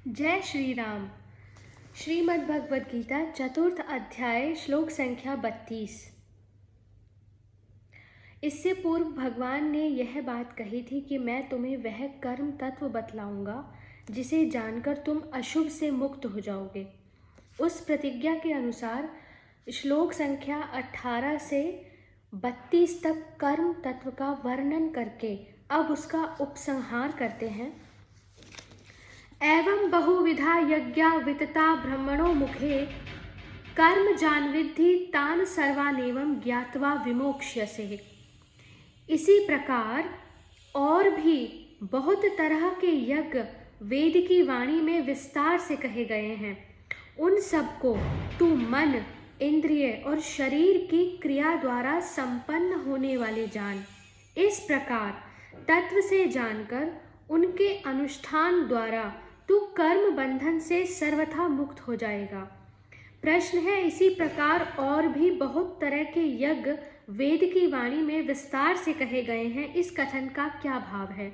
जय श्री राम। श्रीमद् भगवद गीता चतुर्थ अध्याय श्लोक संख्या 32। इससे पूर्व भगवान ने यह बात कही थी कि मैं तुम्हें वह कर्म तत्व बतलाऊंगा जिसे जानकर तुम अशुभ से मुक्त हो जाओगे। उस प्रतिज्ञा के अनुसार श्लोक संख्या 18 से 32 तक कर्म तत्व का वर्णन करके अब उसका उपसंहार करते हैं। एवं बहुविधा यज्ञा वितता ब्रह्मणो मुखे कर्म जानविद्धि तान सर्वानेवं ज्ञात्वा विमोक्ष्यसे। इसी प्रकार और भी बहुत तरह के यज्ञ वेद की वाणी में विस्तार से कहे गए हैं। उन सबको तू मन, इंद्रिय और शरीर की क्रिया द्वारा संपन्न होने वाले जान। इस प्रकार तत्व से जानकर उनके अनुष्ठान द्वारा तू कर्म बंधन से सर्वथा मुक्त हो जाएगा। प्रश्न है, इसी प्रकार और भी बहुत तरह के यज्ञ वेद की वाणी में विस्तार से कहे गए हैं, इस कथन का क्या भाव है?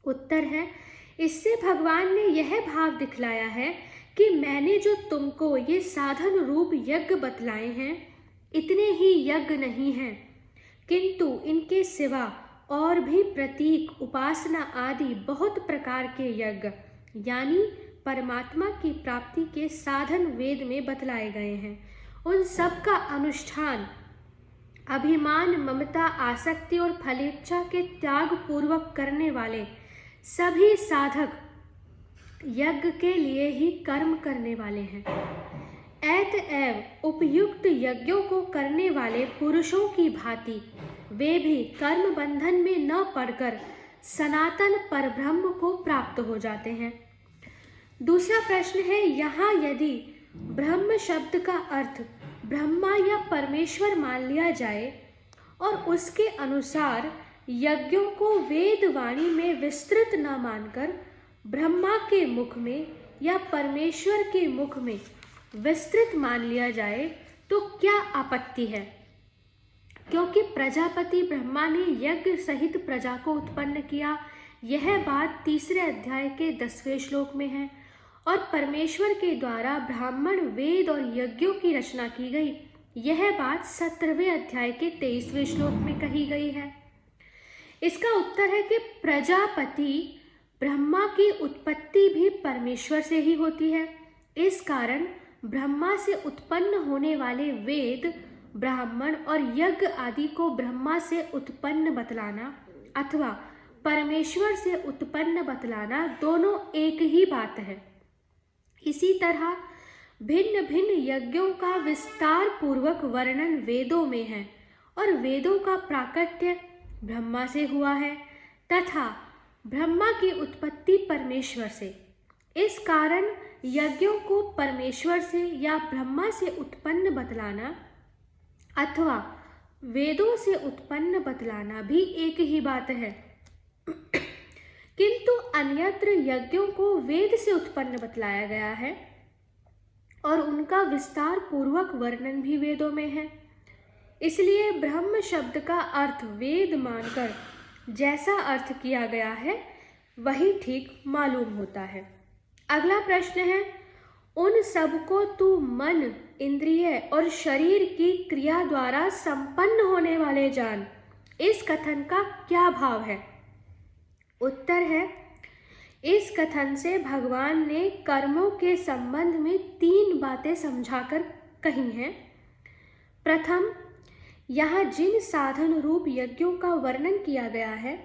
उत्तर है, इससे भगवान ने यह भाव दिखलाया है कि मैंने जो तुमको ये साधन रूप यज्ञ बतलाए हैं, इतने ही यज्ञ नहीं हैं, किंतु इनके सिवा और भी प्रतीक, उपासना आदि बहुत प्रकार के यज्ञ यानी परमात्मा की प्राप्ति के साधन वेद में बतलाए गए हैं। उन सब का अनुष्ठान अभिमान, ममता, आसक्ति और फलेच्छा के त्याग पूर्वक करने वाले सभी साधक यज्ञ के लिए ही कर्म करने वाले हैं। अतएव उपयुक्त यज्ञों को करने वाले पुरुषों की भांति वे भी कर्म बंधन में न पड़कर सनातन परब्रह्म को प्राप्त हो जाते हैं। दूसरा प्रश्न है, यहाँ यदि ब्रह्म शब्द का अर्थ ब्रह्मा या परमेश्वर मान लिया जाए और उसके अनुसार यज्ञों को वेद वाणी में विस्तृत न मानकर ब्रह्मा के मुख में या परमेश्वर के मुख में विस्तृत मान लिया जाए तो क्या आपत्ति है? क्योंकि प्रजापति ब्रह्मा ने यज्ञ सहित प्रजा को उत्पन्न किया, यह बात तीसरे अध्याय के 10वें श्लोक में है, और परमेश्वर के द्वारा ब्राह्मण, वेद और यज्ञों की रचना की गई, यह बात 17वें अध्याय के 23वें श्लोक में कही गई है। इसका उत्तर है कि प्रजापति ब्रह्मा की उत्पत्ति भी परमेश्वर से ही होती है। इस कारण ब्रह्मा से उत्पन्न होने वाले वेद, ब्राह्मण और यज्ञ आदि को ब्रह्मा से उत्पन्न बतलाना अथवा परमेश्वर से उत्पन्न बतलाना दोनों एक ही बात है। इसी तरह भिन्न भिन्न यज्ञों का विस्तार पूर्वक वर्णन वेदों में है और वेदों का प्राकट्य ब्रह्मा से हुआ है तथा ब्रह्मा की उत्पत्ति परमेश्वर से। इस कारण यज्ञों को परमेश्वर से या ब्रह्मा से उत्पन्न बतलाना अथवा वेदों से उत्पन्न बतलाना भी एक ही बात है, किंतु अन्यत्र यज्ञों को वेद से उत्पन्न बतलाया गया है और उनका विस्तार पूर्वक वर्णन भी वेदों में है। इसलिए ब्रह्म शब्द का अर्थ वेद मानकर जैसा अर्थ किया गया है वही ठीक मालूम होता है। अगला प्रश्न है, उन सबको तू मन, इंद्रिय और शरीर की क्रिया द्वारा संपन्न होने वाले जान। इस कथन का क्या भाव है? उत्तर है, इस कथन से भगवान ने कर्मों के संबंध में 3 बातें समझाकर कही हैं। प्रथम, यहाँ जिन साधन रूप यज्ञों का वर्णन किया गया है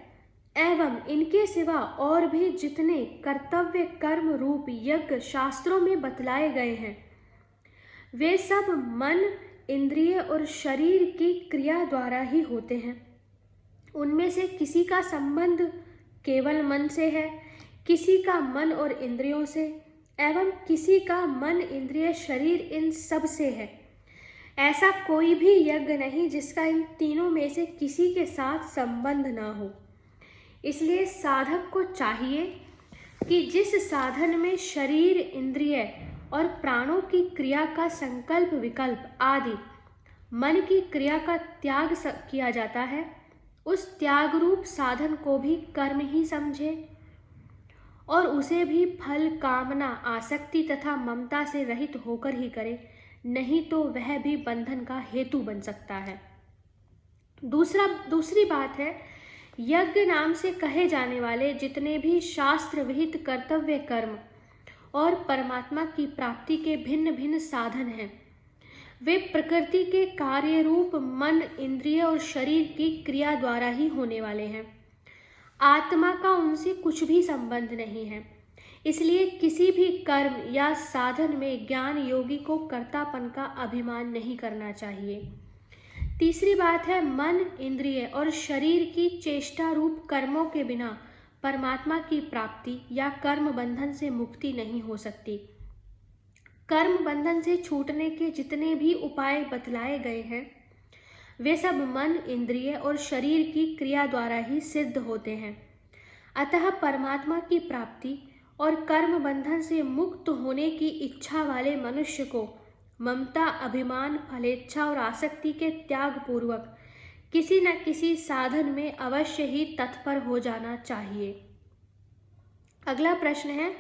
एवं इनके सिवा और भी जितने कर्तव्य कर्म रूप यज्ञ शास्त्रों में बतलाए गए हैं, वे सब मन, इंद्रिय और शरीर की क्रिया द्वारा ही होते हैं। उनमें से किसी का संबंध केवल मन से है, किसी का मन और इंद्रियों से एवं किसी का मन, इंद्रिय, शरीर इन सब से है। ऐसा कोई भी यज्ञ नहीं जिसका इन तीनों में से किसी के साथ संबंध ना हो। इसलिए साधक को चाहिए कि जिस साधन में शरीर, इंद्रिय और प्राणों की क्रिया का संकल्प, विकल्प आदि मन की क्रिया का त्याग किया जाता है, उस त्याग रूप साधन को भी कर्म ही समझे और उसे भी फल कामना, आसक्ति तथा ममता से रहित होकर ही करे, नहीं तो वह भी बंधन का हेतु बन सकता है। दूसरी बात है, यज्ञ नाम से कहे जाने वाले जितने भी शास्त्र विहित कर्तव्य कर्म और परमात्मा की प्राप्ति के भिन्न भिन्न साधन हैं, वे प्रकृति के कार्य रूप मन, इंद्रिय और शरीर की क्रिया द्वारा ही होने वाले हैं। आत्मा का उनसे कुछ भी संबंध नहीं है। इसलिए किसी भी कर्म या साधन में ज्ञान योगी को कर्तापन का अभिमान नहीं करना चाहिए। तीसरी बात है, मन, इंद्रिय और शरीर की चेष्टा रूप कर्मों के बिना परमात्मा की प्राप्ति या कर्म बंधन से मुक्ति नहीं हो सकती। कर्म बंधन से छूटने के जितने भी उपाय बतलाए गए हैं, वे सब मन, इंद्रिय और शरीर की क्रिया द्वारा ही सिद्ध होते हैं। अतः परमात्मा की प्राप्ति और कर्म बंधन से मुक्त होने की इच्छा वाले मनुष्य को ममता, अभिमान, फलेच्छा और आसक्ति के त्याग पूर्वक किसी न किसी साधन में अवश्य ही तत्पर हो जाना चाहिए। अगला प्रश्न है,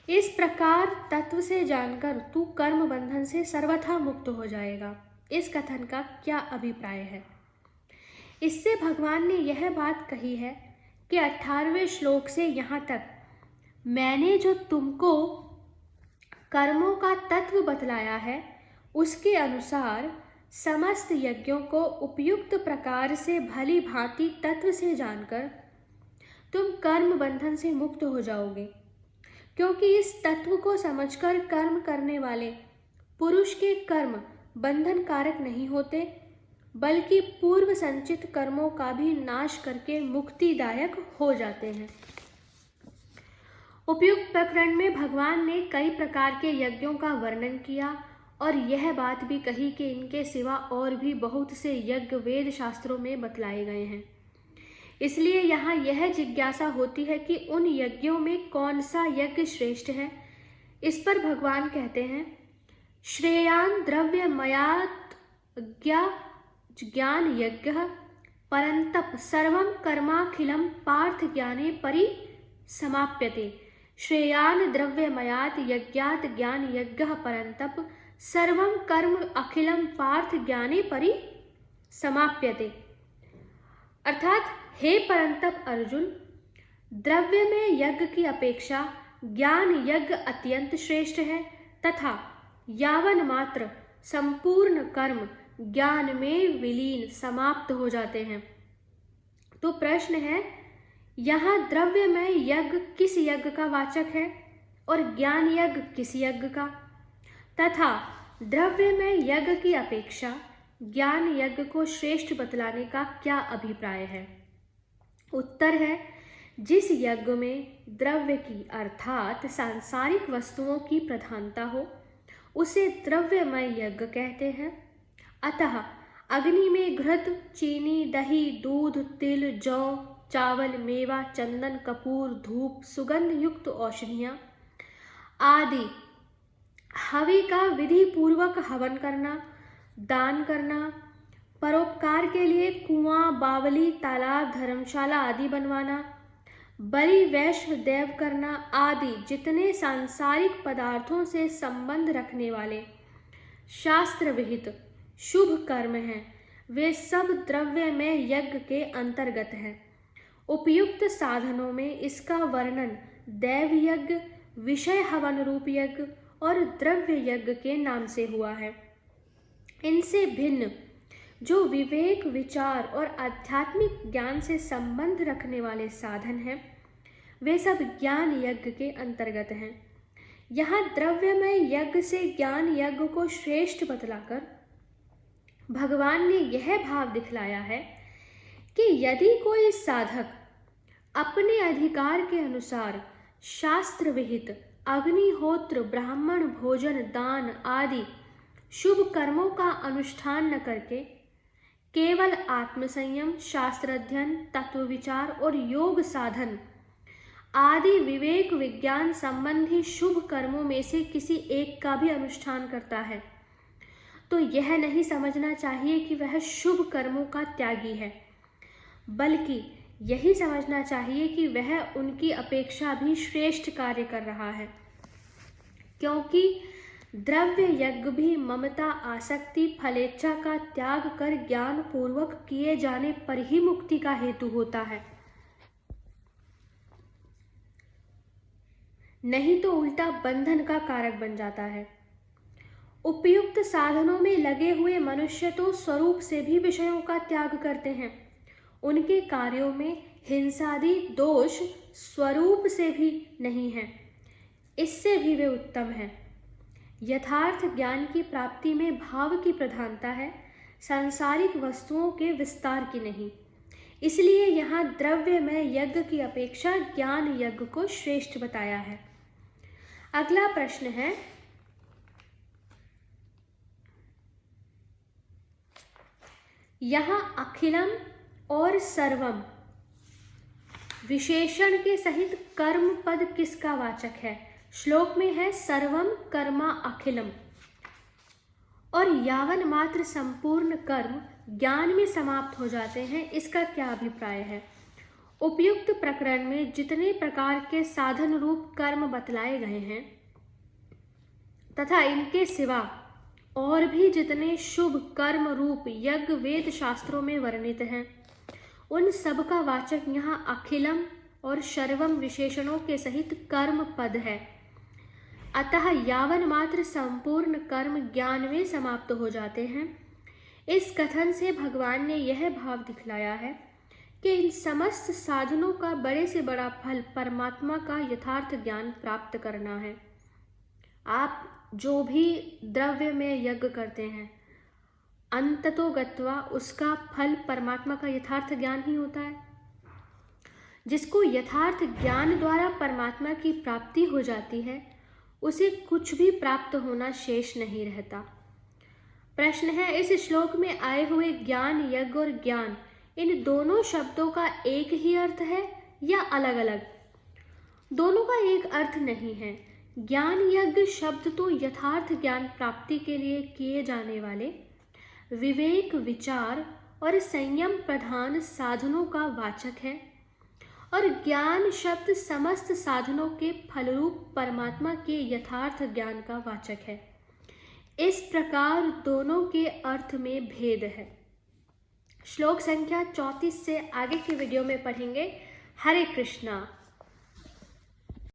इस प्रकार तत्व से जानकर तू कर्म बंधन से सर्वथा मुक्त हो जाएगा, इस कथन का क्या अभिप्राय है? इससे भगवान ने यह बात कही है कि 18वें श्लोक से यहाँ तक मैंने जो तुमको कर्मों का तत्व बतलाया है, उसके अनुसार समस्त यज्ञों को उपयुक्त प्रकार से भली भांति तत्व से जानकर तुम कर्म बंधन से मुक्त हो जाओगे। क्योंकि इस तत्व को समझकर कर्म करने वाले पुरुष के कर्म बंधन कारक नहीं होते, बल्कि पूर्व संचित कर्मों का भी नाश करके मुक्तिदायक हो जाते हैं। उपयुक्त प्रकरण में भगवान ने कई प्रकार के यज्ञों का वर्णन किया और यह बात भी कही कि इनके सिवा और भी बहुत से यज्ञ वेद शास्त्रों में बतलाए गए हैं। इसलिए यहाँ यह जिज्ञासा होती है कि उन यज्ञों में कौन सा यज्ञ श्रेष्ठ है। इस पर भगवान कहते हैं, श्रेयान द्रव्यमयात् ज्ञान यज्ञ परंतप सर्वं कर्माखिलं पार्थ ज्ञाने परिसमाप्यते। श्रेयान द्रव्यमयात् यज्ञात् ज्ञान यज्ञ परंतप सर्वं कर्म अखिलम पार्थ ज्ञाने परिसमाप्यते। अर्थात हे परंतप अर्जुन, द्रव्य में यज्ञ की अपेक्षा ज्ञान यज्ञ अत्यंत श्रेष्ठ है तथा यावन मात्र संपूर्ण कर्म ज्ञान में विलीन समाप्त हो जाते हैं। तो प्रश्न है, यहाँ द्रव्य में यज्ञ किस यज्ञ का वाचक है और ज्ञान यज्ञ किस यज्ञ का, तथा द्रव्य में यज्ञ की अपेक्षा ज्ञान यज्ञ को श्रेष्ठ बतलाने का क्या अभिप्राय है? उत्तर है, जिस यज्ञ में द्रव्य की अर्थात सांसारिक वस्तुओं की प्रधानता हो उसे द्रव्यमय यज्ञ कहते हैं। अतः अग्नि में घृत, चीनी, दही, दूध, तिल, जौ, चावल, मेवा, चंदन, कपूर, धूप, सुगंध युक्त औषधियाँ आदि हवि का विधि पूर्वक हवन करना, दान करना, परोपकार के लिए कुआं, बावली, तालाब, धर्मशाला आदि बनवाना, बलि, वैश्व, देव करना आदि जितने सांसारिक पदार्थों से संबंध रखने वाले शास्त्र विहित शुभ कर्म हैं, वे सब द्रव्य में यज्ञ के अंतर्गत हैं। उपयुक्त साधनों में इसका वर्णन देव यज्ञ, विषय हवन रूप यज्ञ और द्रव्य यज्ञ के नाम से हुआ है। इनसे भिन्न जो विवेक, विचार और आध्यात्मिक ज्ञान से संबंध रखने वाले साधन हैं, वे सब ज्ञान यज्ञ के अंतर्गत हैं। यहाँ द्रव्यमय यज्ञ से ज्ञान यज्ञ को श्रेष्ठ बतलाकर भगवान ने यह भाव दिखलाया है कि यदि कोई साधक अपने अधिकार के अनुसार शास्त्र विहित अग्निहोत्र, ब्राह्मण भोजन, दान आदि शुभ कर्मों का अनुष्ठान न करके केवल आत्मसंयम, शास्त्र अध्ययन, तत्व विचार और योग साधन आदि विवेक विज्ञान संबंधी शुभ कर्मों में से किसी एक का भी अनुष्ठान करता है, तो यह नहीं समझना चाहिए कि वह शुभ कर्मों का त्यागी है, बल्कि यही समझना चाहिए कि वह उनकी अपेक्षा भी श्रेष्ठ कार्य कर रहा है, क्योंकि द्रव्य यज्ञ भी ममता, आसक्ति, फलेच्छा का त्याग कर ज्ञान पूर्वक किए जाने पर ही मुक्ति का हेतु होता है, नहीं तो उल्टा बंधन का कारक बन जाता है। उपयुक्त साधनों में लगे हुए मनुष्य तो स्वरूप से भी विषयों का त्याग करते हैं। उनके कार्यों में हिंसादि दोष स्वरूप से भी नहीं है, इससे भी वे उत्तम हैं। यथार्थ ज्ञान की प्राप्ति में भाव की प्रधानता है, सांसारिक वस्तुओं के विस्तार की नहीं। इसलिए यहाँ द्रव्य में यज्ञ की अपेक्षा ज्ञान यज्ञ को श्रेष्ठ बताया है। अगला प्रश्न है, यहाँ अखिलम और सर्वम विशेषण के सहित कर्म पद किसका वाचक है? श्लोक में है सर्वम कर्मा अखिलम, और यावन मात्र संपूर्ण कर्म ज्ञान में समाप्त हो जाते हैं, इसका क्या अभिप्राय है? उपयुक्त प्रकरण में जितने प्रकार के साधन रूप कर्म बतलाए गए हैं तथा इनके सिवा और भी जितने शुभ कर्म रूप यज्ञ वेद शास्त्रों में वर्णित हैं, उन सब का वाचक यहाँ अखिलम और सर्वम विशेषणों के सहित कर्म पद है। अतः यावन मात्र संपूर्ण कर्म ज्ञान में समाप्त हो जाते हैं। इस कथन से भगवान ने यह भाव दिखलाया है कि इन समस्त साधनों का बड़े से बड़ा फल परमात्मा का यथार्थ ज्ञान प्राप्त करना है। आप जो भी द्रव्य में यज्ञ करते हैं, अंततो गत्वा उसका फल परमात्मा का यथार्थ ज्ञान ही होता है। जिसको यथार्थ ज्ञान द्वारा परमात्मा की प्राप्ति हो जाती है, उसे कुछ भी प्राप्त होना शेष नहीं रहता। प्रश्न है, इस श्लोक में आए हुए ज्ञान यज्ञ और ज्ञान, इन दोनों शब्दों का एक ही अर्थ है या अलग अलग? दोनों का एक अर्थ नहीं है। ज्ञान यज्ञ शब्द तो यथार्थ ज्ञान प्राप्ति के लिए किए जाने वाले विवेक, विचार और संयम प्रधान साधनों का वाचक है, और ज्ञान शब्द समस्त साधनों के फलरूप परमात्मा के यथार्थ ज्ञान का वाचक है। इस प्रकार दोनों के अर्थ में भेद है। श्लोक संख्या 34 से आगे की वीडियो में पढ़ेंगे। हरे कृष्णा।